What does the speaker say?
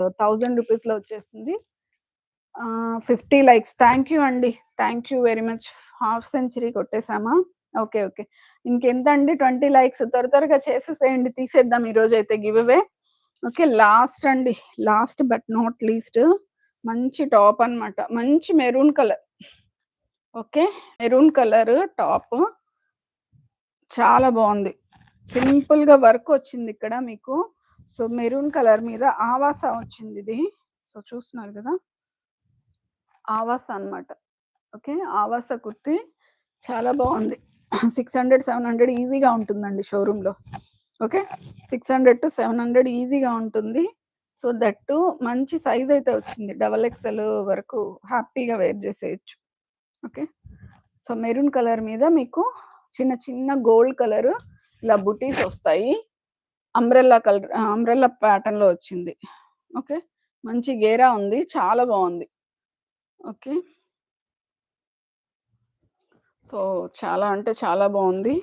రూ. 1000లో వచ్చేసింది. 50 లైక్స్. థ్యాంక్ యూ అండి. Thank you very much. Half century కొట్టేసామా? ఓకే. ఓకే. ఇంకెంతండి 20 లైక్స్ త్వరగా చేసేసేయండి. తీసేద్దాం ఈరోజైతే గివ్ అవే. ఓకే. లాస్ట్ అండి. లాస్ట్ బట్ నాట్ లీస్ట్ మంచి టాప్ అన్నమాట. మంచి maroon colour. Okay. Maroon colour top. చాలా బావుంది. సింపుల్‌గా వర్క్ వచ్చింది ఇక్కడ మీకు. సో, మెరూన్ కలర్ మీద ఆవాస వచ్చిందిది. సో, చూస్తున్నారు గదా! ఆవాస అన్నమాట. ఓకే. ఆవాస కుర్తీ చాలా బావుంది. 600, 700 ఈజీగా ఉంటుందండి షోరూమ్‌లో. ఓకే. 600-700 ఈజీగా ఉంటుంది. సో, దట్ టూ మంచి సైజ్ అయితే వచ్చింది. డబుల్ ఎక్స్‌ఎల్ వరకు హ్యాపీగా వేర్ చేసేయొచ్చు. ఓకే. సో, మెరూన్ కలర్ మీద మీకు చిన్న గోల్డ్ కలర్ ఇలా బుటీస్ వస్తాయి. అంబ్రెల్లా ప్యాటర్న్‌లో వచ్చింది. ఓకే. మంచి గేరా ఉంది. చాలా బావుంది. ఓకే. సో, చాలా అంటే చాలా బావుంది.